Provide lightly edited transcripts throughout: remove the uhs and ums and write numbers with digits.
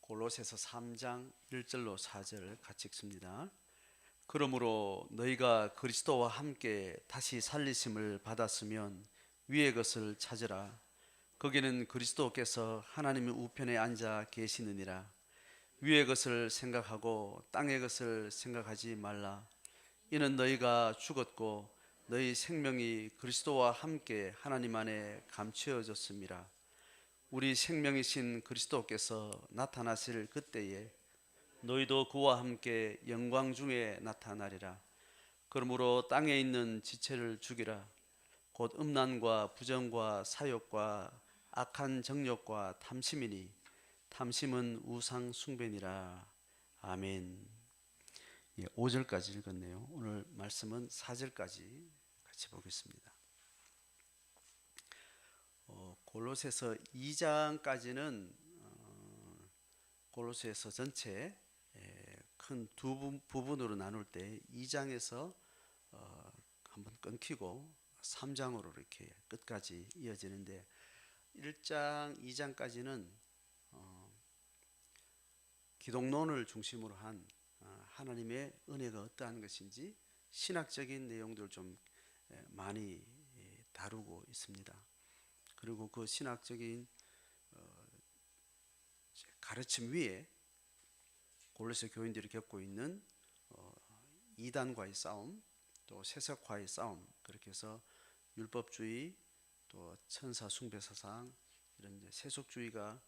골로새서 3장 1절로 4절 같이 읽습니다. 그러므로 너희가 그리스도와 함께 다시 살리심을 받았으면 위의 것을 찾으라. 거기는 그리스도께서 하나님의 우편에 앉아 계시느니라. 위의 것을 생각하고 땅의 것을 생각하지 말라. 이는 너희가 죽었고 너희 생명이 그리스도와 함께 하나님 안에 감추어졌음이라. 우리 생명이신 그리스도께서 나타나실 그때에 너희도 그와 함께 영광 중에 나타나리라. 그러므로 땅에 있는 지체를 죽이라. 곧 음란과 부정과 사욕과 악한 정욕과 탐심이니 탐심은 우상 숭배니라. 아멘. 5절까지 읽었네요. 오늘 말씀은 4절까지 같이 보겠습니다. 골로새서 2장까지는 골로새서 전체 큰 두 부분으로 나눌 때 2장에서 한번 끊기고 3장으로 이렇게 끝까지 이어지는데 1장, 2장까지는 기독론을 중심으로 한 하나님의 은혜가 어떠한 것인지 신학적인 내용들을 좀 많이 다루고 있습니다. 그리고 그 신학적인 가르침 위에 골로새 교인들이 겪고 있는 이단과의 싸움, 또 세속화의 싸움, 그렇게 해서 율법주의, 또 천사 숭배 사상, 이런 이제 세속주의가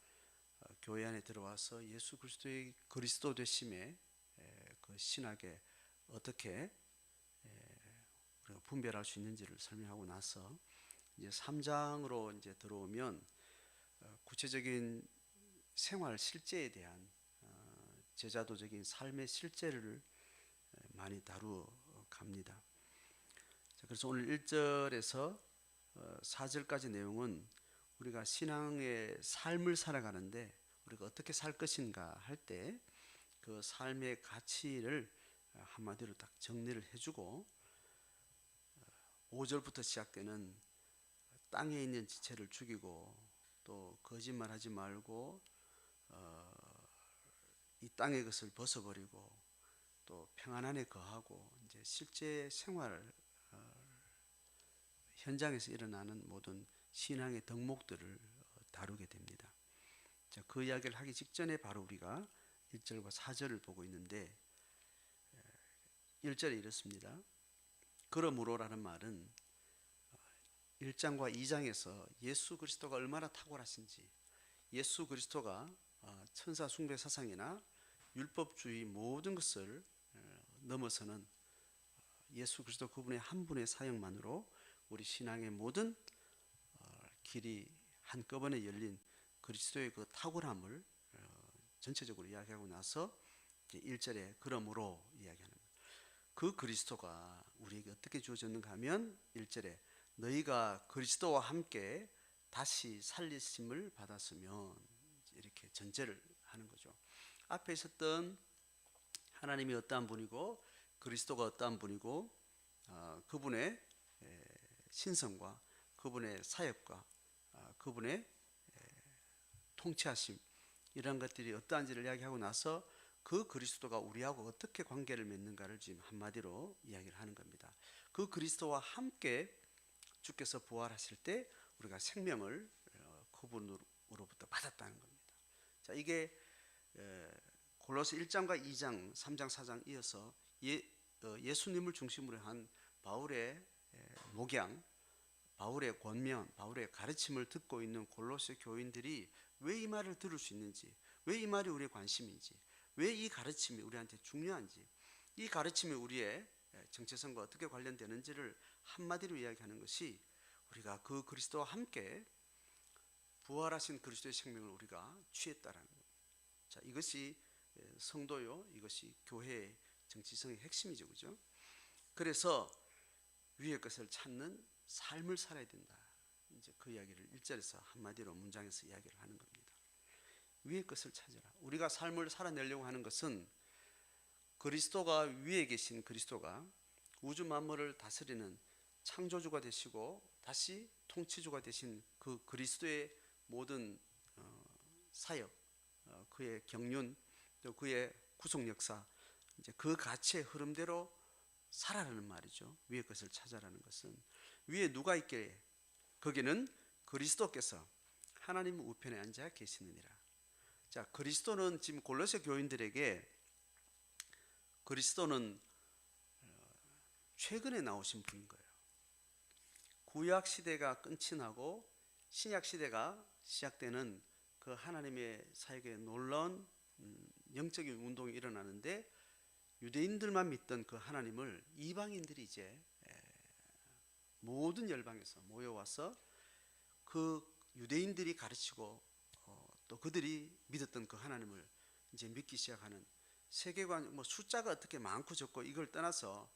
교회 안에 들어와서 예수 그리스도의 그리스도 되심의 그 신학에 어떻게 우리가 분별할 수 있는지를 설명하고 나서 이제 3장으로 이제 들어오면 구체적인 생활 실제에 대한 제자도적인 삶의 실제를 많이 다루갑니다. 그래서 오늘 1절에서 4절까지 내용은 우리가 신앙의 삶을 살아가는데 우리가 어떻게 살 것인가 할 때 그 삶의 가치를 한마디로 딱 정리를 해주고 5절부터 시작되는 땅에 있는 지체를 죽이고 또 거짓말하지 말고 이 땅의 것을 벗어버리고 또 평안 안에 거하고 이제 실제 생활 현장에서 일어나는 모든 신앙의 덕목들을 다루게 됩니다. 자, 그 이야기를 하기 직전에 바로 우리가 1절과 4절을 보고 있는데 1절에 이렇습니다. 그러므로라는 말은 1장과 2장에서 예수 그리스도가 얼마나 탁월하신지, 예수 그리스도가 천사 숭배 사상이나 율법주의 모든 것을 넘어서는 예수 그리스도 그분의 한 분의 사역만으로 우리 신앙의 모든 길이 한꺼번에 열린 그리스도의 그 탁월함을 전체적으로 이야기하고 나서 1절에 그러므로 이야기하는 거예요. 그 그리스도가 우리에게 어떻게 주어졌는가 하면 1절에 너희가 그리스도와 함께 다시 살리심을 받았으면, 이렇게 전제를 하는 거죠. 앞에 있었던 하나님이 어떠한 분이고 그리스도가 어떠한 분이고 그분의 신성과 그분의 사역과 그분의 통치하심, 이런 것들이 어떠한지를 이야기하고 나서 그 그리스도가 우리하고 어떻게 관계를 맺는가를 지금 한마디로 이야기를 하는 겁니다. 그 그리스도와 함께 주께서 부활하실 때 우리가 생명을 그분으로부터 받았다는 겁니다. 자, 이게 골로새 1장과 2장, 3장, 4장 이어서 예수님을 중심으로 한 바울의 목양, 바울의 권면, 바울의 가르침을 듣고 있는 골로새 교인들이 왜 이 말을 들을 수 있는지, 왜 이 말이 우리의 관심인지, 왜 이 가르침이 우리한테 중요한지, 이 가르침이 우리의 정체성과 어떻게 관련되는지를 한마디로 이야기하는 것이 우리가 그 그리스도와 함께 부활하신 그리스도의 생명을 우리가 취했다라는 겁니다. 자, 이것이 성도요, 이것이 교회의 정체성의 핵심이죠, 그죠? 그래서 위의 것을 찾는 삶을 살아야 된다. 이제 그 이야기를 1절에서 한마디로 문장에서 이야기를 하는 겁니다. 위의 것을 찾으라. 우리가 삶을 살아내려고 하는 것은 그리스도가 위에 계신 그리스도가 우주 만물을 다스리는 창조주가 되시고 다시 통치주가 되신 그 그리스도의 모든 사역, 그의 경륜, 또 그의 구속 역사, 이제 그 가치의 흐름대로 살아라는 말이죠. 위의 것을 찾아라는 것은 위에 누가 있기에 거기는 그리스도께서 하나님 우편에 앉아 계시느니라. 자, 그리스도는 지금 골로새 교인들에게 그리스도는 최근에 나오신 분인 거예요. 구약 시대가 끝이 나고 신약 시대가 시작되는 그 하나님의 사역에 놀라운 영적인 운동이 일어나는데 유대인들만 믿던 그 하나님을 이방인들이 이제 모든 열방에서 모여와서 그 유대인들이 가르치고 또 그들이 믿었던 그 하나님을 이제 믿기 시작하는 세계관, 뭐 숫자가 어떻게 많고 적고 이걸 떠나서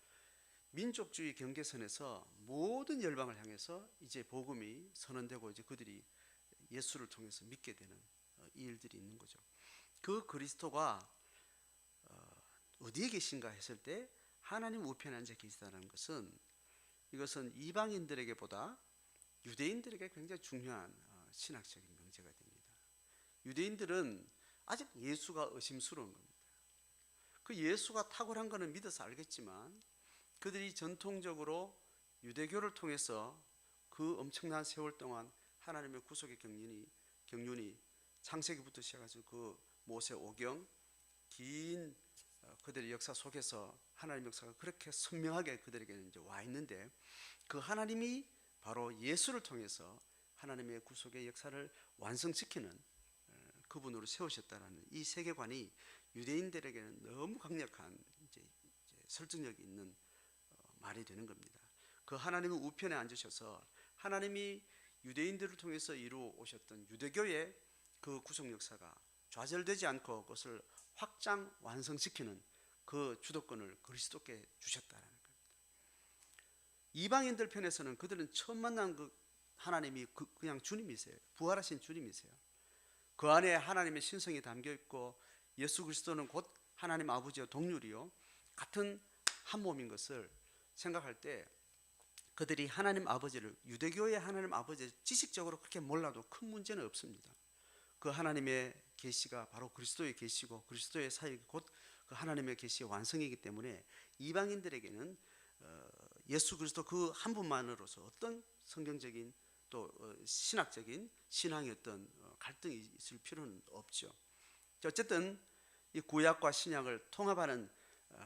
민족주의 경계선에서 모든 열방을 향해서 이제 복음이 선언되고 이제 그들이 예수를 통해서 믿게 되는 이 일들이 있는 거죠. 그 그리스도가 어디에 계신가 했을 때 하나님 우편에 앉아 계시다는 것은 이것은 이방인들에게보다 유대인들에게 굉장히 중요한 신학적인 명제가 됩니다. 유대인들은 아직 예수가 의심스러운 겁니다. 그 예수가 탁월한 것은 믿어서 알겠지만 그들이 전통적으로 유대교를 통해서 그 엄청난 세월 동안 하나님의 구속의 경륜이 창세기부터 시작해서 그 모세 오경 긴 그들의 역사 속에서 하나님의 역사가 그렇게 선명하게 그들에게 이제 와 있는데 그 하나님이 바로 예수를 통해서 하나님의 구속의 역사를 완성시키는 그분으로 세우셨다라는 이 세계관이 유대인들에게는 너무 강력한 이제 설득력이 있는 말이 되는 겁니다. 그 하나님의 우편에 앉으셔서 하나님이 유대인들을 통해서 이루어 오셨던 유대교의 그 구속 역사가 좌절되지 않고 그것을 확장 완성시키는 그 주도권을 그리스도께 주셨다는 겁니다. 이방인들 편에서는 그들은 처음 만난 그 하나님이 그냥 주님이세요. 부활하신 주님이세요. 그 안에 하나님의 신성이 담겨 있고 예수 그리스도는 곧 하나님 아버지와 동률이요 같은 한 몸인 것을 생각할 때 그들이 하나님 아버지를 유대교의 하나님 아버지를 지식적으로 그렇게 몰라도 큰 문제는 없습니다. 그 하나님의 계시가 바로 그리스도의 계시고 그리스도의 사역이 곧 그 하나님의 계시의 완성이기 때문에 이방인들에게는 예수 그리스도 그 한 분만으로서 어떤 성경적인 또 신학적인 신앙의 어떤 갈등이 있을 필요는 없죠. 어쨌든 이 구약과 신약을 통합하는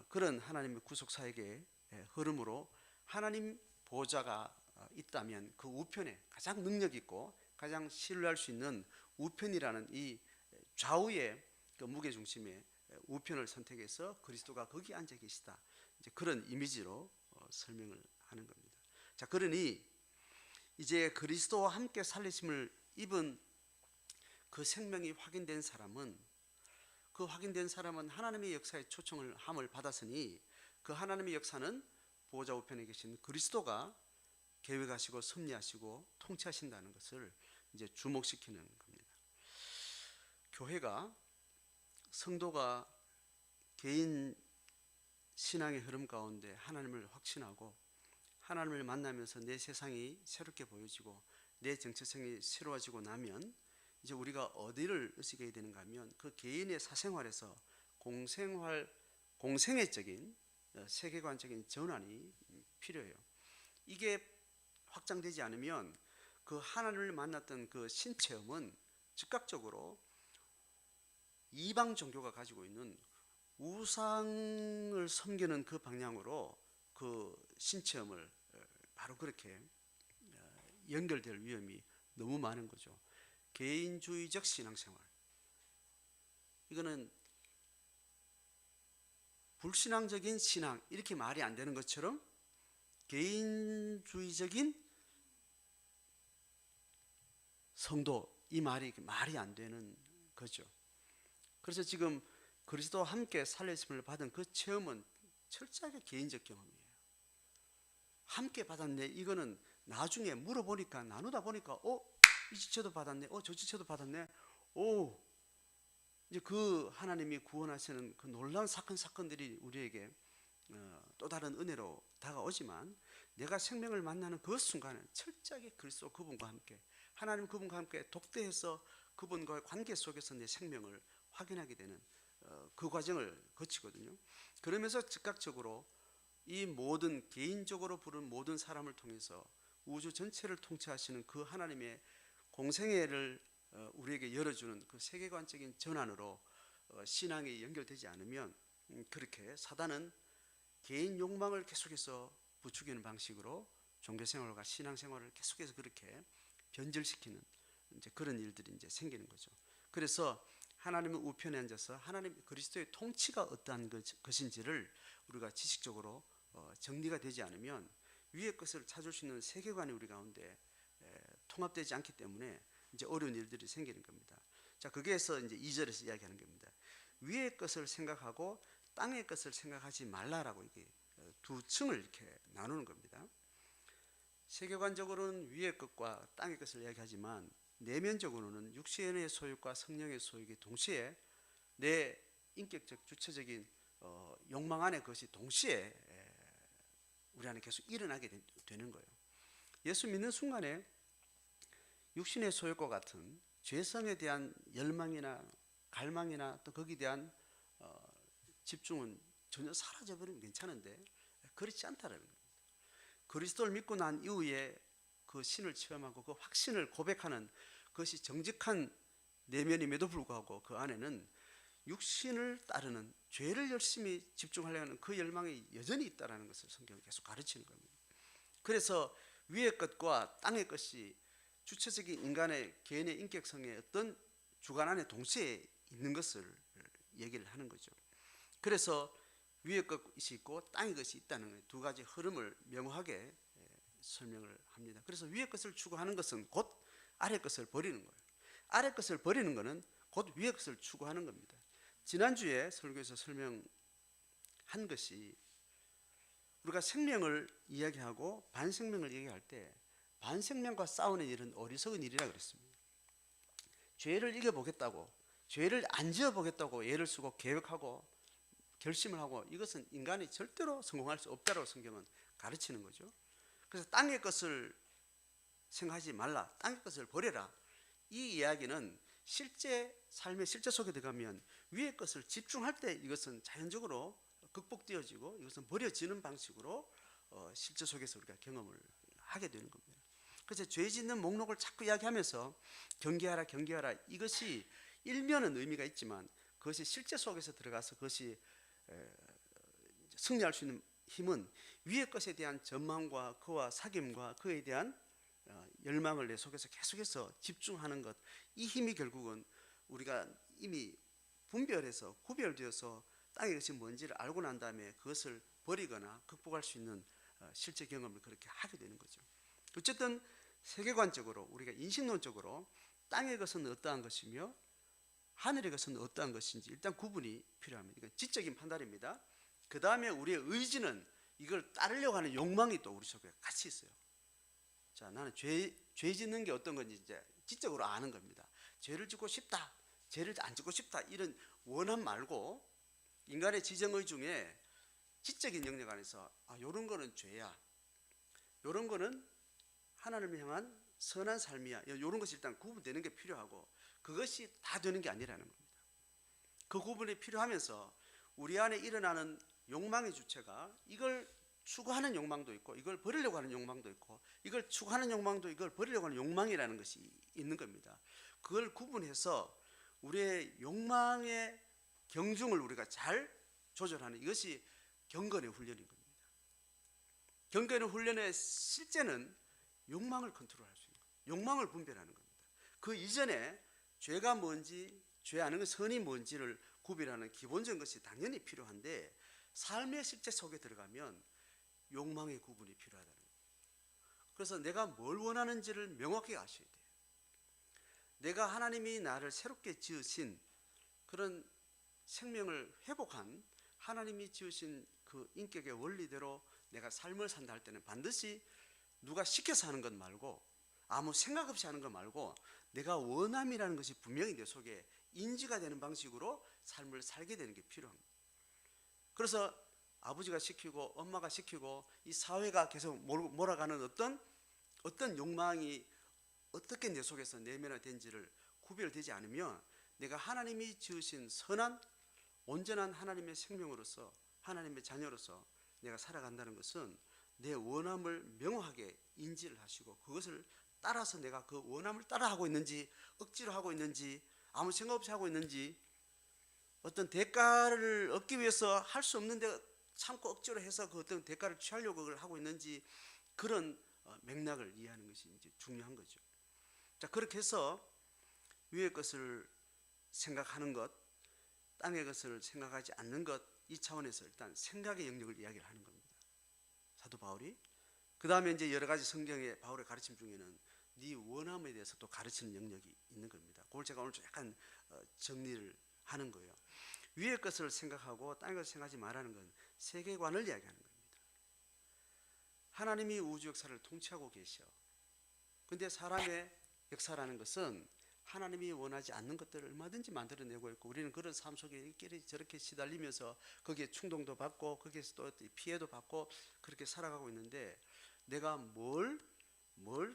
그런 하나님의 구속 사역의 흐름으로 하나님 보좌가 있다면 그 우편에 가장 능력 있고 가장 신뢰할 수 있는 우편이라는 이 좌우의 그 무게 중심의 우편을 선택해서 그리스도가 거기 앉아 계시다. 이제 그런 이미지로 설명을 하는 겁니다. 자, 그러니 이제 그리스도와 함께 살리심을 입은 그 생명이 확인된 사람은 하나님의 역사에 초청을 함을 받았으니 그 하나님의 역사는 보호자 우편에 계신 그리스도가 계획하시고 섭리하시고 통치하신다는 것을 이제 주목시키는 겁니다. 교회가 성도가 개인 신앙의 흐름 가운데 하나님을 확신하고 하나님을 만나면서 내 세상이 새롭게 보여지고 내 정체성이 새로워지고 나면 이제 우리가 어디를 의식해야 되는가 하면 그 개인의 사생활에서 공생애적인 세계관적인 전환이 필요해요. 이게 확장되지 않으면 그 하나님을 만났던 그 신체험은 즉각적으로 이방 종교가 가지고 있는 우상을 섬기는 그 방향으로 그 신체험을 바로 그렇게 연결될 위험이 너무 많은 거죠. 개인주의적 신앙생활, 이거는 불신앙적인 신앙 이렇게 말이 안 되는 것처럼 개인주의적인 성도, 이 말이 안 되는 거죠. 그래서 지금 그리스도와 함께 살리심을 받은 그 체험은 철저하게 개인적 경험이에요. 함께 받았네, 이거는 나중에 물어보니까, 나누다 보니까 이 지체도 받았네, 저 지체도 받았네, 이제 그 하나님이 구원하시는 그 놀라운 사건들이 우리에게 또 다른 은혜로 다가오지만, 내가 생명을 만나는 그 순간은 철저하게 그리스도 그분과 함께, 하나님 그분과 함께 독대해서 그분과의 관계 속에서 내 생명을 확인하게 되는 그 과정을 거치거든요. 그러면서 즉각적으로 이 모든 개인적으로 부른 모든 사람을 통해서 우주 전체를 통치하시는 그 하나님의 공생애를 우리에게 열어주는 그 세계관적인 전환으로 신앙이 연결되지 않으면 그렇게 사단은 개인 욕망을 계속해서 부추기는 방식으로 종교생활과 신앙생활을 계속해서 그렇게 변질시키는 이제 그런 일들이 이제 생기는 거죠. 그래서 하나님은 우편에 앉아서 하나님 그리스도의 통치가 어떠한 것인지를 우리가 지식적으로 정리가 되지 않으면 위의 것을 찾을 수 있는 세계관이 우리 가운데 통합되지 않기 때문에 이제 어려운 일들이 생기는 겁니다. 자, 거기에서 이제 2절에서 이야기하는 겁니다. 위의 것을 생각하고 땅의 것을 생각하지 말라라고 이게 두 층을 이렇게 나누는 겁니다. 세계관적으로는 위의 것과 땅의 것을 이야기하지만 내면적으로는 육신의 소유과 성령의 소유가 동시에 내 인격적 주체적인 욕망 안에 그것이 동시에 우리 안에 계속 일어나게 되는 거예요. 예수 믿는 순간에 육신의 소유과 같은 죄성에 대한 열망이나 갈망이나 또 거기에 대한 집중은 전혀 사라져버리면 괜찮은데 그렇지 않다는 겁니다. 그리스도를 믿고 난 이후에 그 신을 체험하고 그 확신을 고백하는 그것이 정직한 내면임에도 불구하고 그 안에는 육신을 따르는 죄를 열심히 집중하려는 그 열망이 여전히 있다는 것을 성경은 계속 가르치는 겁니다. 그래서 위의 것과 땅의 것이 주체적인 인간의 개인의 인격성의 어떤 주관 안에 동시에 있는 것을 얘기를 하는 거죠. 그래서 위의 것이 있고 땅의 것이 있다는 두 가지 흐름을 명확하게 설명을 합니다. 그래서 위의 것을 추구하는 것은 곧 아래 것을 버리는 거예요. 아래 것을 버리는 것은 곧 위의 것을 추구하는 겁니다. 지난주에 설교에서 설명한 것이 우리가 생명을 이야기하고 반생명을 얘기할 때 반생명과 싸우는 일은 어리석은 일이라 그랬습니다. 죄를 이겨보겠다고, 죄를 안 지어보겠다고 애를 쓰고 계획하고 결심을 하고 이것은 인간이 절대로 성공할 수 없다고 성경은 가르치는 거죠. 그래서 땅의 것을 생각하지 말라, 땅의 것을 버려라. 이 이야기는 실제 삶의 실제 속에 들어가면 위의 것을 집중할 때 이것은 자연적으로 극복되어지고 이것은 버려지는 방식으로 실제 속에서 우리가 경험을 하게 되는 겁니다. 그래서 죄 짓는 목록을 자꾸 이야기하면서 경계하라 경계하라 이것이 일면은 의미가 있지만 그것이 실제 속에서 들어가서 그것이 승리할 수 있는 힘은 위의 것에 대한 전망과 그와 사귐과 그에 대한 열망을 내 속에서 계속해서 집중하는 것, 이 힘이 결국은 우리가 이미 분별해서 구별되어서 땅의 것이 뭔지를 알고 난 다음에 그것을 버리거나 극복할 수 있는 실제 경험을 그렇게 하게 되는 거죠. 어쨌든 세계관적으로 우리가 인식론적으로 땅의 것은 어떠한 것이며 하늘의 것은 어떠한 것인지 일단 구분이 필요합니다. 이건 지적인 판단입니다. 그 다음에 우리의 의지는 이걸 따르려고 하는 욕망이 또 우리 속에 같이 있어요. 자, 나는 죄 짓는 게 어떤 건지 이제 지적으로 아는 겁니다. 죄를 짓고 싶다, 죄를 안 짓고 싶다 이런 원함 말고 인간의 지정의 중에 지적인 영역 안에서 이런 거는 죄야, 이런 거는 하나님을 향한 선한 삶이야, 이런 것이 일단 구분되는 게 필요하고 그것이 다 되는 게 아니라는 겁니다. 그 구분이 필요하면서 우리 안에 일어나는 욕망의 주체가 이걸 추구하는 욕망도 있고 이걸 버리려고 하는 욕망도 있고 이걸 추구하는 욕망도 이걸 버리려고 하는 욕망이라는 것이 있는 겁니다. 그걸 구분해서 우리의 욕망의 경중을 우리가 잘 조절하는 이것이 경건의 훈련인 겁니다. 경건의 훈련의 실제는 욕망을 컨트롤할 수 있는 거예요. 욕망을 분별하는 겁니다. 그 이전에 죄가 뭔지 죄 아는 것 선이 뭔지를 구별하는 기본적인 것이 당연히 필요한데 삶의 실제 속에 들어가면 욕망의 구분이 필요하다는 거예요. 그래서 내가 뭘 원하는지를 명확히 아셔야 돼요. 내가 하나님이 나를 새롭게 지으신 그런 생명을 회복한 하나님이 지으신 그 인격의 원리대로 내가 삶을 산다 할 때는 반드시 누가 시켜서 하는 것 말고 아무 생각 없이 하는 것 말고 내가 원함이라는 것이 분명히 내 속에 인지가 되는 방식으로 삶을 살게 되는 게 필요합니다. 그래서 아버지가 시키고 엄마가 시키고 이 사회가 계속 몰아가는 어떤 욕망이 어떻게 내 속에서 내면화된지를 구별되지 않으면 내가 하나님이 지으신 선한 온전한 하나님의 생명으로서 하나님의 자녀로서 내가 살아간다는 것은 내 원함을 명확하게 인지를 하시고 그것을 따라서 내가 그 원함을 따라하고 있는지 억지로 하고 있는지 아무 생각 없이 하고 있는지 어떤 대가를 얻기 위해서 할 수 없는데 참고 억지로 해서 그 어떤 대가를 취하려고 그걸 하고 있는지 그런 맥락을 이해하는 것이 이제 중요한 거죠. 자, 그렇게 해서 위의 것을 생각하는 것, 땅의 것을 생각하지 않는 것, 이 차원에서 일단 생각의 영역을 이야기를 하는 겁니다. 사도 바울이. 그 다음에 이제 여러 가지 성경의 바울의 가르침 중에는 네 원함에 대해서 또 가르치는 영역이 있는 겁니다. 그걸 제가 오늘 좀 약간 정리를 하는 거예요. 위의 것을 생각하고 땅의 것을 생각하지 말라는 건 세계관을 이야기하는 겁니다. 하나님이 우주 역사를 통치하고 계셔. 근데 사람의 역사라는 것은 하나님이 원하지 않는 것들을 얼마든지 만들어내고 있고 우리는 그런 삶 속에 이렇게 저렇게 시달리면서 거기에 충동도 받고 거기에서 또 피해도 받고 그렇게 살아가고 있는데 내가 뭘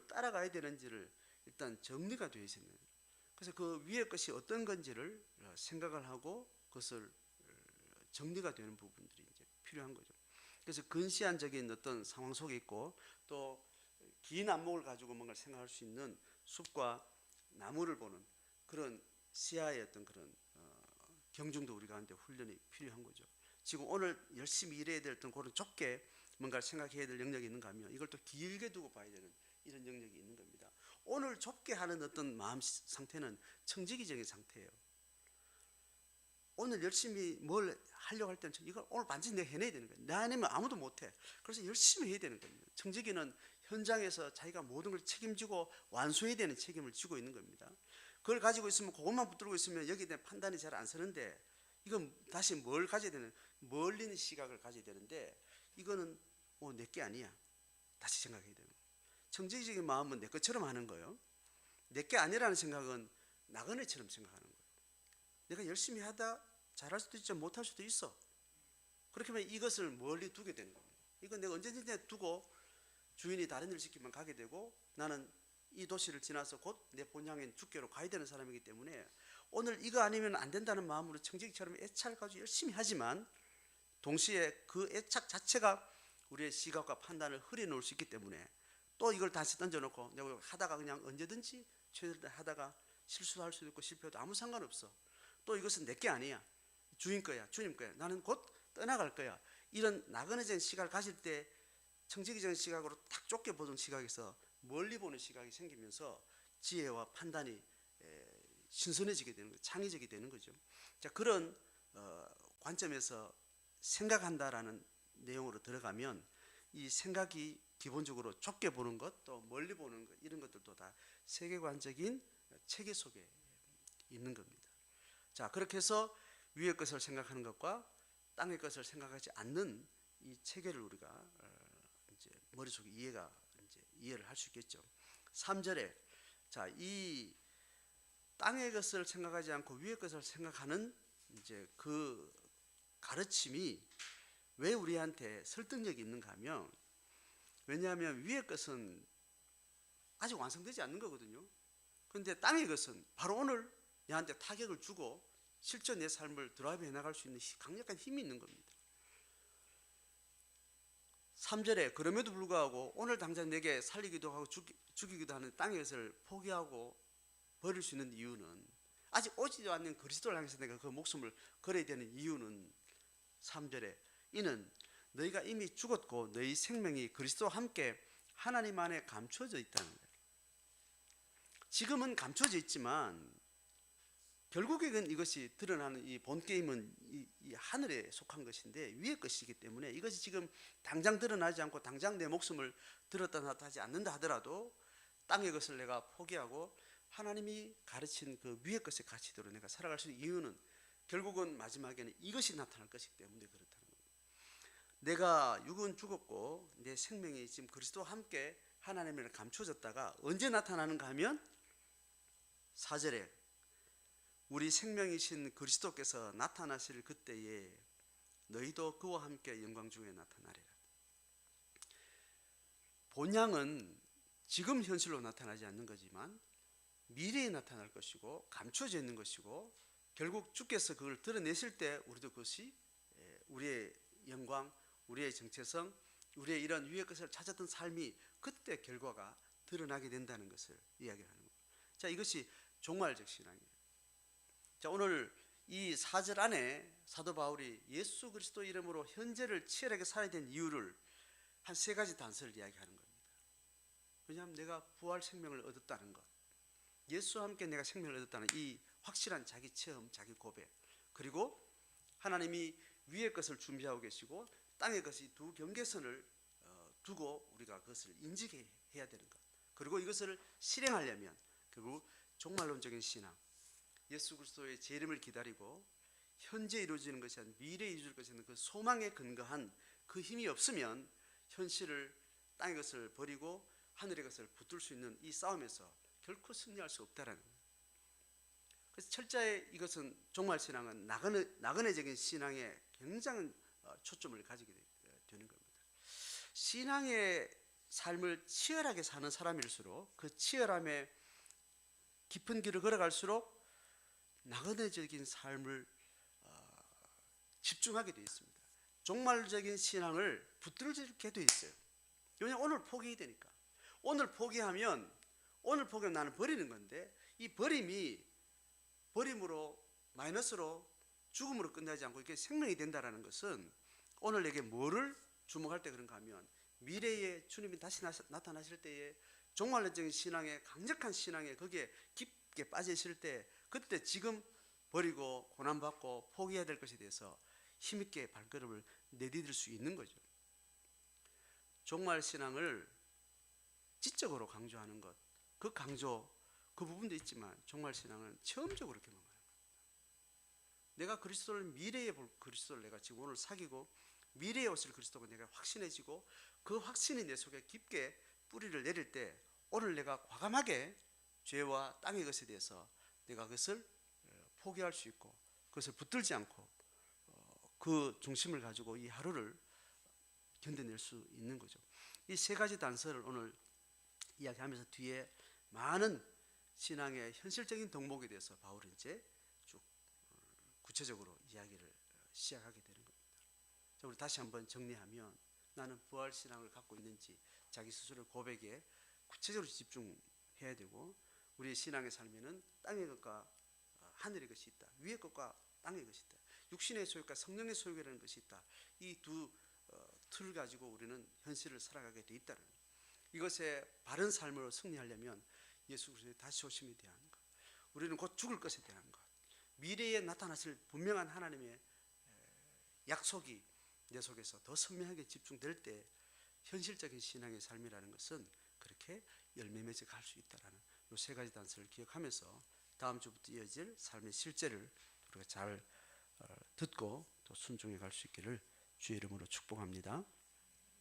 따라가야 되는지를 일단 정리가 되어 있어야 됩니다. 그래서 그 위의 것이 어떤 건지를 생각을 하고 그것을 정리가 되는 부분들이 이제 필요한 거죠. 그래서 근시안적인 어떤 상황 속에 있고 또 긴 안목을 가지고 뭔가를 생각할 수 있는 숲과 나무를 보는 그런 시야의 어떤 그런 경중도 우리 가운데 훈련이 필요한 거죠. 지금 오늘 열심히 일해야 될 어떤 그런 좁게 뭔가를 생각해야 될 영역이 있는가 하면 이걸 또 길게 두고 봐야 되는 이런 영역이 있는 겁니다. 오늘 좁게 하는 어떤 마음 상태는 청지기적인 상태예요. 오늘 열심히 뭘 하려고 할 때는 이걸 오늘 반드시 내가 해내야 되는 거예요. 나 아니면 아무도 못해. 그래서 열심히 해야 되는 겁니다. 청지기는 현장에서 자기가 모든 걸 책임지고 완수해야 되는 책임을 지고 있는 겁니다. 그걸 가지고 있으면 그것만 붙들고 있으면 여기에 대한 판단이 잘 안 서는데 이건 다시 뭘 가져야 되는 멀리 있는 시각을 가져야 되는데 이거는 내게 아니야. 다시 생각해야 되는 거예요. 청지기적인 마음은 내 것처럼 하는 거예요. 내게 아니라는 생각은 나그네처럼 생각하는 거예요. 내가 열심히 하다 잘할 수도 있죠. 못할 수도 있어. 그렇게 하면 이것을 멀리 두게 되는 겁니다. 이건 내가 언제든지 두고 주인이 다른 일을 시키면 가게 되고 나는 이 도시를 지나서 곧 내 본향인 주께로 가야 되는 사람이기 때문에 오늘 이거 아니면 안 된다는 마음으로 청지기처럼 애착을 가지고 열심히 하지만 동시에 그 애착 자체가 우리의 시각과 판단을 흐려놓을 수 있기 때문에 또 이걸 다시 던져놓고 내가 하다가 그냥 언제든지 최선을 하다가 실수할 수도 있고 실패해도 아무 상관없어. 또 이것은 내게 아니야. 주인 거야. 주님 거야. 나는 곧 떠나갈 거야. 이런 나그네적인 시각을 가질 때 청지기적인 시각으로 딱 좁게 보던 시각에서 멀리 보는 시각이 생기면서 지혜와 판단이 신선해지게 되는 거죠. 창의적이 되는 거죠. 자, 그런 관점에서 생각한다라는 내용으로 들어가면 이 생각이 기본적으로 좁게 보는 것, 또 멀리 보는 것 이런 것들도 다 세계관적인 체계 속에 있는 겁니다. 자, 그렇게 해서 위의 것을 생각하는 것과 땅의 것을 생각하지 않는 이 체계를 우리가 이제 머릿속에 이해를 할 수 있겠죠. 3절에 자, 이 땅의 것을 생각하지 않고 위의 것을 생각하는 이제 그 가르침이 왜 우리한테 설득력이 있는가 하면 왜냐하면 위의 것은 아직 완성되지 않는 거거든요. 그런데 땅의 것은 바로 오늘 내한테 타격을 주고 실제 내 삶을 드라이브 해나갈 수 있는 강력한 힘이 있는 겁니다. 3절에 그럼에도 불구하고 오늘 당장 내게 살리기도 하고 죽이기도 하는 땅의 것을 포기하고 버릴 수 있는 이유는 아직 오지도 않는 그리스도를 향해서 내가 그 목숨을 걸어야 되는 이유는 3절에 이는 너희가 이미 죽었고 너희 생명이 그리스도와 함께 하나님 안에 감춰져 있다는 거예요. 지금은 감춰져 있지만 결국에는 이것이 드러나는 이 본 게임은 이 하늘에 속한 것인데 위의 것이기 때문에 이것이 지금 당장 드러나지 않고 당장 내 목숨을 들었다 놨다 하지 않는다 하더라도 땅의 것을 내가 포기하고 하나님이 가르친 그 위의 것의 가치대로 내가 살아갈 수 있는 이유는 결국은 마지막에는 이것이 나타날 것이기 때문에 그렇다는 거예요. 내가 육은 죽었고 내 생명이 지금 그리스도와 함께 하나님을 감춰졌다가 언제 나타나는가 하면 4절에 우리 생명이신 그리스도께서 나타나실 그때에 너희도 그와 함께 영광 중에 나타나리라. 본향은 지금 현실로 나타나지 않는 거지만 미래에 나타날 것이고 감춰져 있는 것이고 결국 주께서 그걸 드러내실 때 우리도 그것이 우리의 영광, 우리의 정체성, 우리의 이런 위의 것을 찾았던 삶이 그때 결과가 드러나게 된다는 것을 이야기하는 겁니다. 자, 이것이 종말적 신앙이에요. 자, 오늘 이 4절 안에 사도 바울이 예수 그리스도 이름으로 현재를 치열하게 살아야 되는 이유를 한 3가지 단서를 이야기하는 겁니다. 왜냐하면 내가 부활 생명을 얻었다는 것, 예수와 함께 내가 생명을 얻었다는 이 확실한 자기 체험, 자기 고백, 그리고 하나님이 위의 것을 준비하고 계시고 땅의 것이 두 경계선을 두고 우리가 그것을 인식해야 되는 것, 그리고 이것을 실행하려면 결국 종말론적인 신앙, 예수 그리스도의 재림을 기다리고 현재 이루어지는 것이 아니라 미래에 이루어질 것이 있는 그 소망에 근거한 그 힘이 없으면 현실을 땅의 것을 버리고 하늘의 것을 붙들 수 있는 이 싸움에서 결코 승리할 수 없다라는 거예요. 그래서 철저히 이것은 종말신앙은 나그네적인 신앙에 굉장한 초점을 가지게 되는 겁니다. 신앙의 삶을 치열하게 사는 사람일수록 그 치열함에 깊은 길을 걸어갈수록 나그네적인 삶을 집중하게 되어 있습니다. 종말적인 신앙을 붙들게 되어 있어요. 왜냐하면 오늘 포기되니까. 오늘 포기하면 나는 버리는 건데 이 버림으로 마이너스로 죽음으로 끝나지 않고 이게 생명이 된다는 것은 오늘 내게 뭐를 주목할 때 그런가 하면 미래에 주님이 다시 나타나실 때에 종말론적인 신앙에 강력한 신앙에 거기에 깊게 빠져 있을 때 그때 지금 버리고 고난받고 포기해야 될 것에 대해서 힘있게 발걸음을 내디딜 수 있는 거죠. 종말신앙을 지적으로 강조하는 것, 그 강조, 그 부분도 있지만 종말신앙은 체험적으로 경험하는 겁니다. 내가 그리스도를 미래에 볼 그리스도를 내가 지금 오늘 사귀고 미래에 오실 그리스도가 내가 확신해지고 그 확신이 내 속에 깊게 뿌리를 내릴 때 오늘 내가 과감하게 죄와 땅의 것에 대해서 내가 그것을 포기할 수 있고 그것을 붙들지 않고 그 중심을 가지고 이 하루를 견뎌낼 수 있는 거죠. 이 3가지 단서를 오늘 이야기하면서 뒤에 많은 신앙의 현실적인 덕목에 대해서 바울은 이제 쭉 구체적으로 이야기를 시작하게 되는 겁니다. 자, 우리 다시 한번 정리하면 나는 부활 신앙을 갖고 있는지 자기 스스로 고백에 구체적으로 집중해야 되고 우리의 신앙의 삶에는 땅의 것과 하늘의 것이 있다. 위의 것과 땅의 것이 있다. 육신의 소유과 성령의 소유라는 것이 있다. 이 두 틀을 가지고 우리는 현실을 살아가게 돼 있다는 것. 이것에 바른 삶으로 승리하려면 예수 그리스도의 다시 오심에 대한 것, 우리는 곧 죽을 것에 대한 것, 미래에 나타나실 분명한 하나님의 약속이 내 속에서 더 선명하게 집중될 때 현실적인 신앙의 삶이라는 것은 그렇게 열매 맺어 갈 수 있다라는 이 3가지 단서를 기억하면서 다음 주부터 이어질 삶의 실제를 우리가 잘 듣고 또 순종해 갈 수 있기를 주의 이름으로 축복합니다.